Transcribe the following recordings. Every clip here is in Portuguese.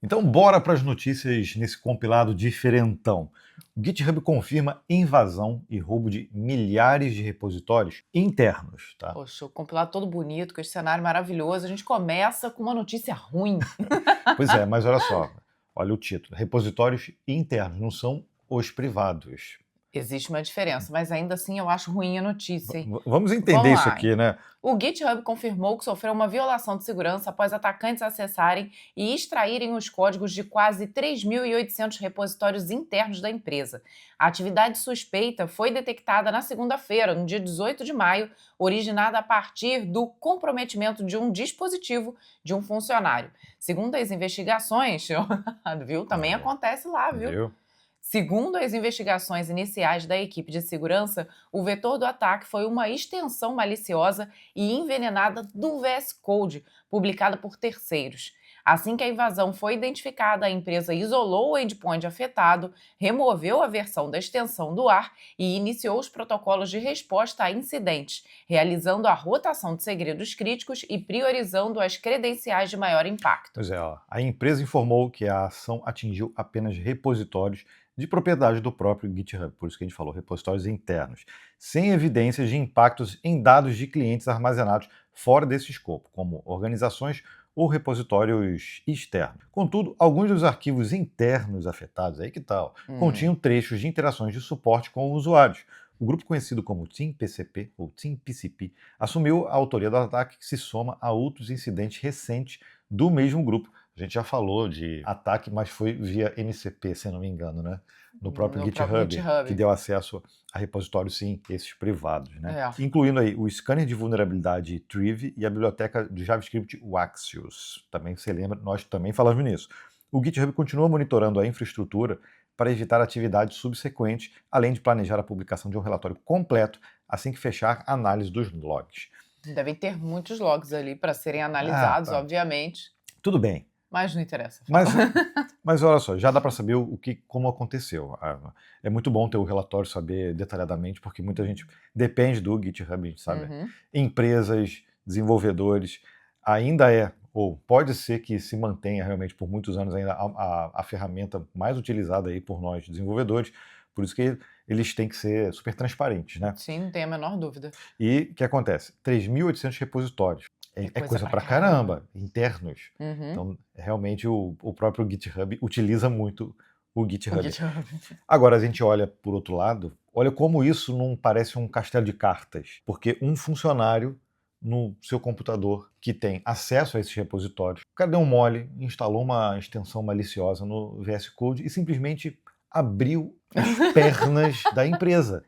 Então, bora para as notícias nesse compilado diferentão. O GitHub confirma invasão e roubo de milhares de repositórios internos, tá? Poxa, o compilado todo bonito, com esse cenário maravilhoso. A gente começa com uma notícia ruim. Pois é, mas olha só, olha o título: repositórios internos, não são os privados. Existe uma diferença, mas ainda assim eu acho ruim a notícia, hein? Vamos entender Vamos isso lá. aqui, né? O GitHub confirmou que sofreu uma violação de segurança após atacantes acessarem e extraírem os códigos de quase 3.800 repositórios internos da empresa. A atividade suspeita foi detectada na segunda-feira, no dia 18 de maio, originada a partir do comprometimento de um dispositivo de um funcionário. Segundo as investigações, viu? Também acontece lá, viu? Segundo as investigações iniciais da equipe de segurança, o vetor do ataque foi uma extensão maliciosa e envenenada do VS Code, publicada por terceiros. Assim que a invasão foi identificada, a empresa isolou o endpoint afetado, removeu a versão da extensão do ar e iniciou os protocolos de resposta a incidentes, realizando a rotação de segredos críticos e priorizando as credenciais de maior impacto. Pois é, ó, a empresa informou que a ação atingiu apenas repositórios de propriedade do próprio GitHub, por isso que a gente falou repositórios internos, sem evidências de impactos em dados de clientes armazenados fora desse escopo, como organizações ou repositórios externos. Contudo, alguns dos arquivos internos afetados, aí que tal, continham trechos de interações de suporte com usuários. O grupo conhecido como Team PCP ou Team PCP assumiu a autoria do ataque, que se soma a outros incidentes recentes do mesmo grupo. A gente já falou de ataque, mas foi via MCP, se não me engano, né? No próprio GitHub, que deu acesso a repositórios, sim, esses privados, né? Incluindo aí o scanner de vulnerabilidade Triv e a biblioteca de JavaScript Axios. Também você lembra, nós também falamos nisso. O GitHub continua monitorando a infraestrutura para evitar atividades subsequentes, além de planejar a publicação de um relatório completo assim que fechar a análise dos logs. Devem ter muitos logs ali para serem analisados, obviamente. Tudo bem. Mas não interessa. Mas olha só, já dá para saber como aconteceu. É muito bom ter o relatório, saber detalhadamente, porque muita gente depende do GitHub, a gente sabe. Empresas, desenvolvedores, ainda ou pode ser que se mantenha realmente por muitos anos ainda a ferramenta mais utilizada aí por nós desenvolvedores, por isso que eles têm que ser super transparentes, né? Sim, não tem a menor dúvida. E o que acontece? 3.800 repositórios. É coisa pra caramba, internos. Então, realmente, o próprio GitHub utiliza muito o GitHub. Agora, a gente olha por outro lado, olha como isso não parece um castelo de cartas, porque um funcionário no seu computador que tem acesso a esses repositórios, o cara deu um mole, instalou uma extensão maliciosa no VS Code e simplesmente abriu as pernas da empresa,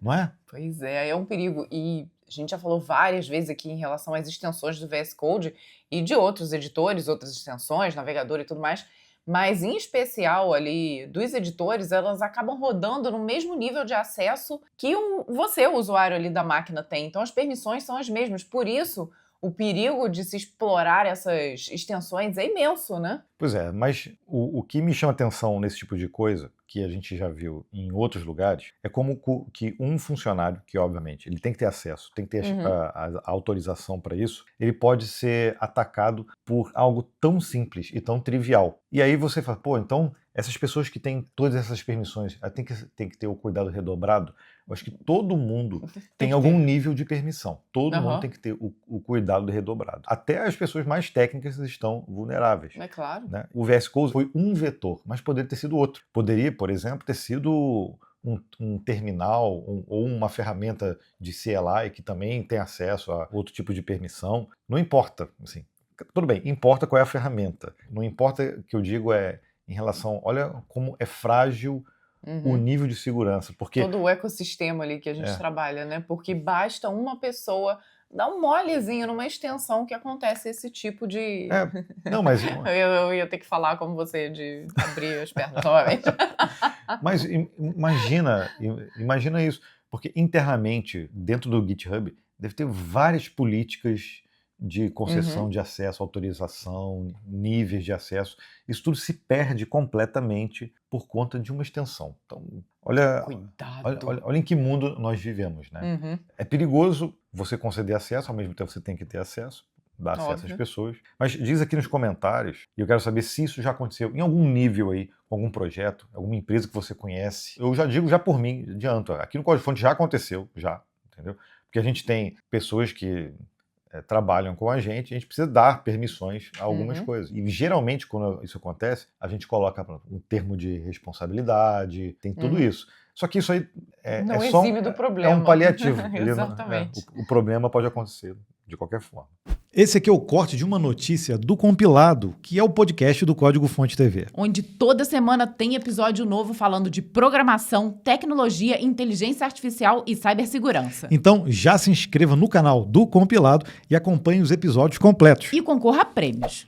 não é? Pois é um perigo. E a gente já falou várias vezes aqui em relação às extensões do VS Code e de outros editores, outras extensões, navegador e tudo mais, mas em especial ali dos editores, elas acabam rodando no mesmo nível de acesso que você, o usuário ali da máquina, tem. Então as permissões são as mesmas. Por isso, o perigo de se explorar essas extensões é imenso, né? Pois é, mas o que me chama atenção nesse tipo de coisa, que a gente já viu em outros lugares, é como que um funcionário, que obviamente ele tem que ter acesso, tem que ter a autorização para isso, ele pode ser atacado por algo tão simples e tão trivial. E aí você fala, pô, então essas pessoas que têm todas essas permissões tem que ter o cuidado redobrado. Eu acho que todo mundo tem algum nível de permissão. Todo mundo tem que ter o cuidado redobrado. Até as pessoas mais técnicas estão vulneráveis. É claro. Né? O VS Code foi um vetor, mas poderia ter sido outro. Poderia, por exemplo, ter sido um terminal ou uma ferramenta de CLI que também tem acesso a outro tipo de permissão. Não importa, assim. Tudo bem, importa qual é a ferramenta. Não importa, que eu digo em relação, olha como é frágil o nível de segurança. Porque todo o ecossistema ali que a gente trabalha, né? Porque basta uma pessoa dar um molezinho numa extensão que acontece esse tipo de... Não, mas... eu ia ter que falar como você, de abrir as pernas novamente. Mas imagina isso, porque internamente, dentro do GitHub, deve ter várias políticas de concessão de acesso, autorização, níveis de acesso. Isso tudo se perde completamente por conta de uma extensão. Então, olha em que mundo nós vivemos, né? É perigoso você conceder acesso, ao mesmo tempo você tem que ter acesso. dar acesso às Óbvio. pessoas. Mas diz aqui nos comentários, e eu quero saber se isso já aconteceu em algum nível aí, com algum projeto, alguma empresa que você conhece. Eu já digo já por mim, adianto, aqui no Código-Fonte já aconteceu, já, entendeu? Porque a gente tem pessoas que trabalham com a gente precisa dar permissões a algumas coisas. E geralmente, quando isso acontece, a gente coloca um termo de responsabilidade, tem tudo isso. Só que isso aí não é só exime do problema. um paliativo. Exatamente. O problema pode acontecer de qualquer forma. Esse aqui é o corte de uma notícia do Compilado, que é o podcast do Código Fonte TV. Onde toda semana tem episódio novo falando de programação, tecnologia, inteligência artificial e cibersegurança. Então já se inscreva no canal do Compilado e acompanhe os episódios completos. E concorra a prêmios.